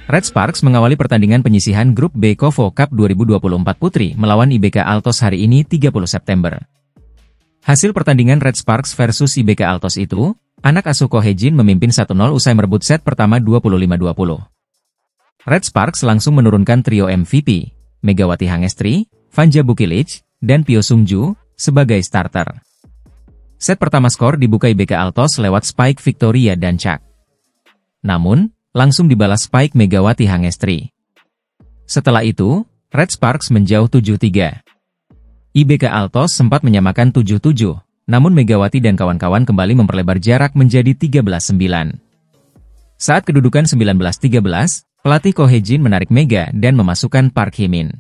Red Sparks mengawali pertandingan penyisihan grup B KOFO Cup 2024 Putri melawan IBK Altos hari ini 30 September. Hasil pertandingan Red Sparks versus IBK Altos itu, anak asuh Ko Hye-jin memimpin 1-0 usai merebut set pertama 25-20. Red Sparks langsung menurunkan trio MVP, Megawati Hangestri, Vanja Bukilic, dan Pyo Sung-ju, sebagai starter. Set pertama skor dibuka IBK Altos lewat spike Victoria dan Chak. Namun, langsung dibalas spike Megawati Hangestri. Setelah itu, Red Sparks menjauh 7-3. IBK Altos sempat menyamakan 7-7, namun Megawati dan kawan-kawan kembali memperlebar jarak menjadi 13-9. Saat kedudukan 19-13, pelatih Ko Hye-jin menarik Mega dan memasukkan Park Hye-min.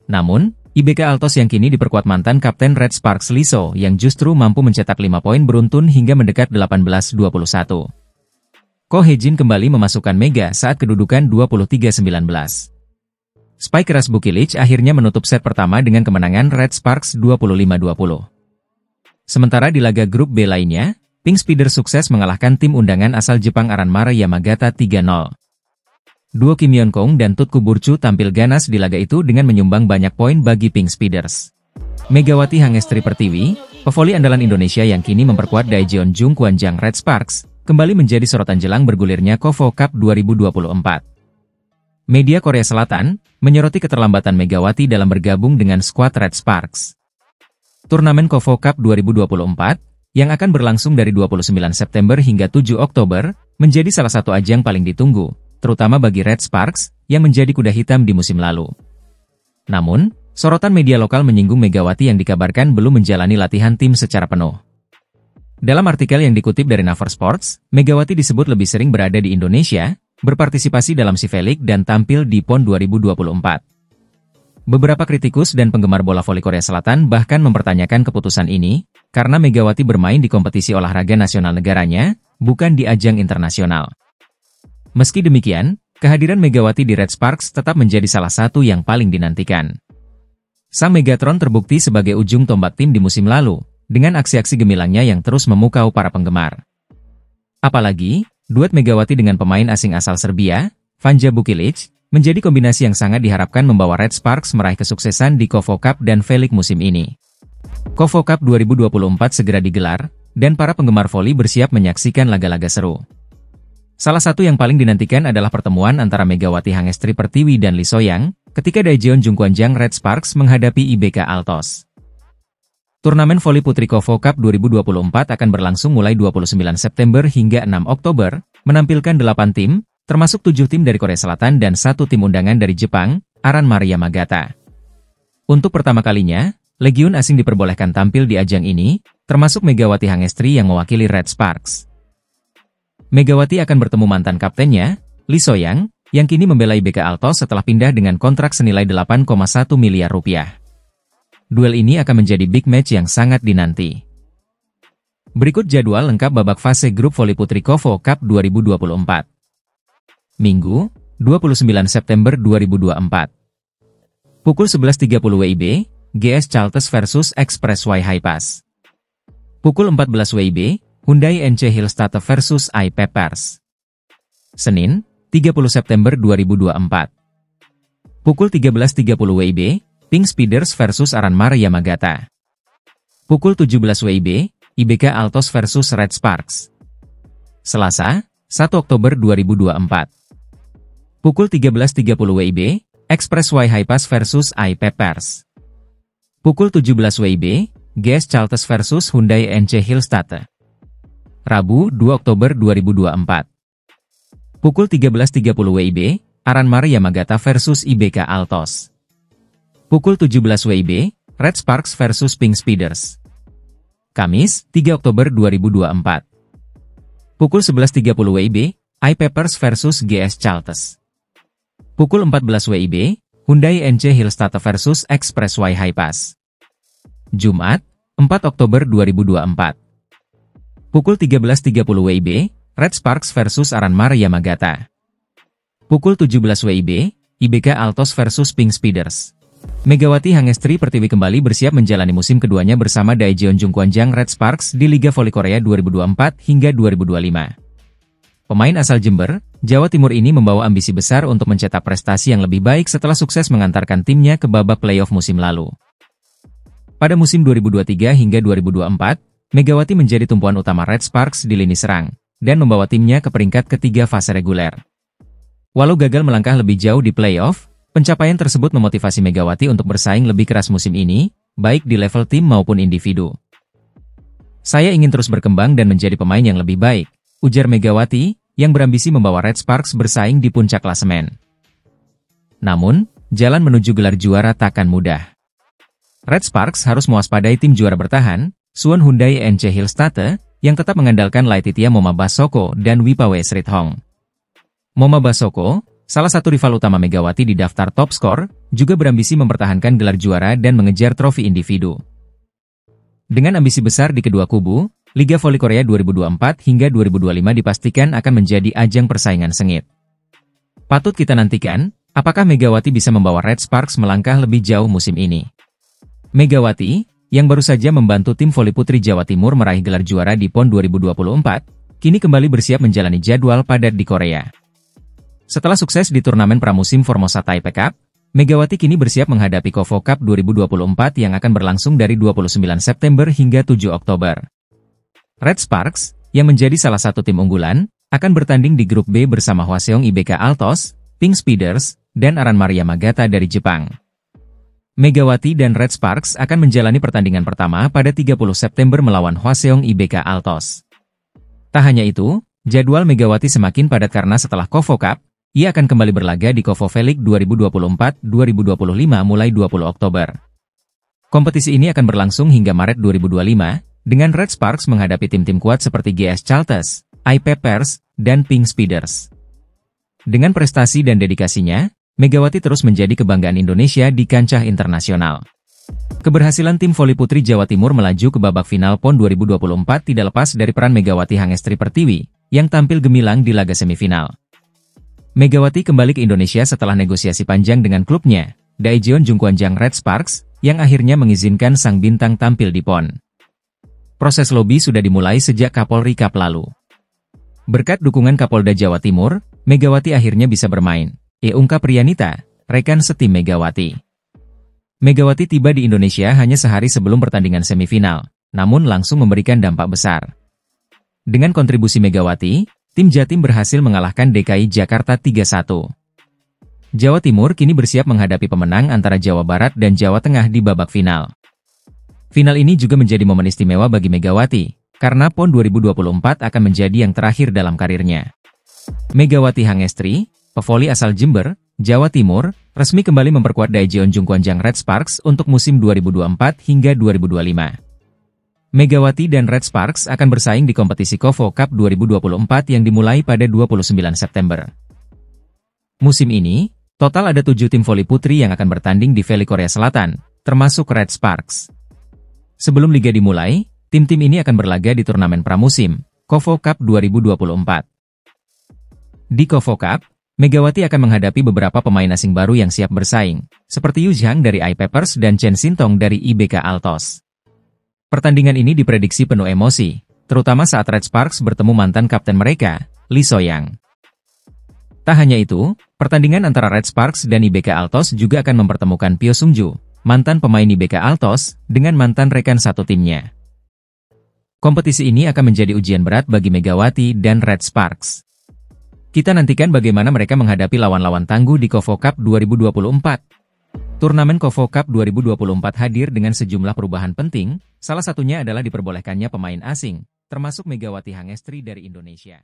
Namun, IBK Altos yang kini diperkuat mantan kapten Red Sparks Lee So yang justru mampu mencetak 5 poin beruntun hingga mendekat 18-21. Ko Hye-jin kembali memasukkan Mega saat kedudukan 23-19. Spike keras Bukilic akhirnya menutup set pertama dengan kemenangan Red Sparks 25-20. Sementara di laga grup B lainnya, Pink Speeder sukses mengalahkan tim undangan asal Jepang Aranmara Yamagata 3-0. Duo Kim Yeon-kong dan Tutku Burcu tampil ganas di laga itu dengan menyumbang banyak poin bagi Pink Speeders. Megawati Hangestri Pertiwi, pevoli andalan Indonesia yang kini memperkuat Daejeon Jungkwanjang Red Sparks, kembali menjadi sorotan jelang bergulirnya KOFO Cup 2024. Media Korea Selatan menyoroti keterlambatan Megawati dalam bergabung dengan skuad Red Sparks. Turnamen KOFO Cup 2024, yang akan berlangsung dari 29 September hingga 7 Oktober, menjadi salah satu ajang paling ditunggu, terutama bagi Red Sparks, yang menjadi kuda hitam di musim lalu. Namun, sorotan media lokal menyinggung Megawati yang dikabarkan belum menjalani latihan tim secara penuh. Dalam artikel yang dikutip dari Naver Sports, Megawati disebut lebih sering berada di Indonesia, berpartisipasi dalam Sivelik dan tampil di PON 2024. Beberapa kritikus dan penggemar bola voli Korea Selatan bahkan mempertanyakan keputusan ini, karena Megawati bermain di kompetisi olahraga nasional negaranya, bukan di ajang internasional. Meski demikian, kehadiran Megawati di Red Sparks tetap menjadi salah satu yang paling dinantikan. Sang Megatron terbukti sebagai ujung tombak tim di musim lalu, dengan aksi-aksi gemilangnya yang terus memukau para penggemar. Apalagi, duet Megawati dengan pemain asing asal Serbia, Vanja Bukilic, menjadi kombinasi yang sangat diharapkan membawa Red Sparks meraih kesuksesan di KOFO Cup dan V-League musim ini. KOFO Cup 2024 segera digelar, dan para penggemar voli bersiap menyaksikan laga-laga seru. Salah satu yang paling dinantikan adalah pertemuan antara Megawati Hangestri Pertiwi dan Lee So-yang, ketika Daejeon Jungkwanjang Red Sparks menghadapi IBK Altos. Turnamen voli putri KOFO Cup 2024 akan berlangsung mulai 29 September hingga 6 Oktober, menampilkan 8 tim, termasuk 7 tim dari Korea Selatan dan 1 tim undangan dari Jepang, Aranmara Yamagata. Untuk pertama kalinya, legiun asing diperbolehkan tampil di ajang ini, termasuk Megawati Hangestri yang mewakili Red Sparks. Megawati akan bertemu mantan kaptennya, Lee So-yang, yang kini membela IBK Altos setelah pindah dengan kontrak senilai 8,1 miliar rupiah. Duel ini akan menjadi big match yang sangat dinanti. Berikut jadwal lengkap babak fase grup voli putri KOFO Cup 2024. Minggu, 29 September 2024. Pukul 11.30 WIB, GS Chalters versus Expressway Highpass. Pukul 14 WIB, Hyundai NC Hillstadt versus iPeppers. Senin, 30 September 2024. Pukul 13.30 WIB, Pink Speeders versus Aranmara Yamagata. Pukul 17 WIB, IBK Altos versus Red Sparks. Selasa, 1 Oktober 2024. Pukul 13.30 WIB, Expressway Highpass versus iPeppers. Pukul 17 WIB, GS Chalters versus Hyundai NC Hillstadt. Rabu, 2 Oktober 2024. Pukul 13.30 WIB, Aranmara Yamagata versus IBK Altos. Pukul 17 WIB, Red Sparks versus Pink Speeders. Kamis, 3 Oktober 2024. Pukul 11.30 WIB, iPeppers versus GS Chalters. Pukul 14 WIB, Hyundai NC Hillstadt versus Expressway Highpass. Jumat, 4 Oktober 2024. Pukul 13.30 WIB, Red Sparks versus Aranmara Yamagata. Pukul 17 WIB, IBK Altos versus Pink Speeders. Megawati Hangestri Pertiwi kembali bersiap menjalani musim keduanya bersama Daejeon Jungkwanjang Red Sparks di Liga Voli Korea 2024 hingga 2025. Pemain asal Jember, Jawa Timur ini membawa ambisi besar untuk mencetak prestasi yang lebih baik setelah sukses mengantarkan timnya ke babak playoff musim lalu. Pada musim 2023 hingga 2024, Megawati menjadi tumpuan utama Red Sparks di lini serang, dan membawa timnya ke peringkat ketiga fase reguler. Walau gagal melangkah lebih jauh di playoff, pencapaian tersebut memotivasi Megawati untuk bersaing lebih keras musim ini, baik di level tim maupun individu. "Saya ingin terus berkembang dan menjadi pemain yang lebih baik," ujar Megawati, yang berambisi membawa Red Sparks bersaing di puncak klasemen. Namun, jalan menuju gelar juara takkan mudah. Red Sparks harus mewaspadai tim juara bertahan, Suwon Hyundai NC Hillstate, yang tetap mengandalkan Laetitia Moma Basoko dan Wipawe Srithong. Moma Basoko, salah satu rival utama Megawati di daftar top skor, juga berambisi mempertahankan gelar juara dan mengejar trofi individu. Dengan ambisi besar di kedua kubu, Liga Voli Korea 2024 hingga 2025 dipastikan akan menjadi ajang persaingan sengit. Patut kita nantikan, apakah Megawati bisa membawa Red Sparks melangkah lebih jauh musim ini. Megawati, yang baru saja membantu tim voli putri Jawa Timur meraih gelar juara di PON 2024, kini kembali bersiap menjalani jadwal padat di Korea. Setelah sukses di turnamen pramusim Formosa Taipei Cup, Megawati kini bersiap menghadapi KOFO Cup 2024 yang akan berlangsung dari 29 September hingga 7 Oktober. Red Sparks, yang menjadi salah satu tim unggulan, akan bertanding di grup B bersama Hwaseong IBK Altos, Pink Speeders, dan Aran Maria Magata dari Jepang. Megawati dan Red Sparks akan menjalani pertandingan pertama pada 30 September melawan Hwaseong IBK Altos. Tak hanya itu, jadwal Megawati semakin padat karena setelah KOFO Cup, ia akan kembali berlaga di KOFO V-League 2024-2025 mulai 20 Oktober. Kompetisi ini akan berlangsung hingga Maret 2025, dengan Red Sparks menghadapi tim-tim kuat seperti GS Chalters, IP Pers, dan Pink Speeders. Dengan prestasi dan dedikasinya, Megawati terus menjadi kebanggaan Indonesia di kancah internasional. Keberhasilan tim voli putri Jawa Timur melaju ke babak final PON 2024 tidak lepas dari peran Megawati Hangestri Pertiwi, yang tampil gemilang di laga semifinal. Megawati kembali ke Indonesia setelah negosiasi panjang dengan klubnya, Daejeon Jungkwanjang Red Sparks, yang akhirnya mengizinkan sang bintang tampil di PON. Proses lobi sudah dimulai sejak Kapolri Cup lalu. Berkat dukungan Kapolda Jawa Timur, Megawati akhirnya bisa bermain, ungkap Rianita, rekan setim Megawati. Megawati tiba di Indonesia hanya sehari sebelum pertandingan semifinal, namun langsung memberikan dampak besar. Dengan kontribusi Megawati, tim Jatim berhasil mengalahkan DKI Jakarta 3-1. Jawa Timur kini bersiap menghadapi pemenang antara Jawa Barat dan Jawa Tengah di babak final. Final ini juga menjadi momen istimewa bagi Megawati, karena PON 2024 akan menjadi yang terakhir dalam karirnya. Megawati Hangestri, pevoli asal Jember, Jawa Timur, resmi kembali memperkuat Daejeon Jungkwanjang Red Sparks untuk musim 2024 hingga 2025. Megawati dan Red Sparks akan bersaing di kompetisi KOFO Cup 2024 yang dimulai pada 29 September. Musim ini, total ada 7 tim voli putri yang akan bertanding di V-League Korea Selatan, termasuk Red Sparks. Sebelum liga dimulai, tim-tim ini akan berlaga di turnamen pramusim, KOFO Cup 2024. Di KOFO Cup, Megawati akan menghadapi beberapa pemain asing baru yang siap bersaing, seperti Yu Zhang dari IP Pers dan Chen Sintong dari IBK Altos. Pertandingan ini diprediksi penuh emosi, terutama saat Red Sparks bertemu mantan kapten mereka, Lee So-yang. Tak hanya itu, pertandingan antara Red Sparks dan IBK Altos juga akan mempertemukan Pyo Sung-ju, mantan pemain IBK Altos, dengan mantan rekan satu timnya. Kompetisi ini akan menjadi ujian berat bagi Megawati dan Red Sparks. Kita nantikan bagaimana mereka menghadapi lawan-lawan tangguh di KOFO Cup 2024. Turnamen KOFO Cup 2024 hadir dengan sejumlah perubahan penting, salah satunya adalah diperbolehkannya pemain asing, termasuk Megawati Hangestri dari Indonesia.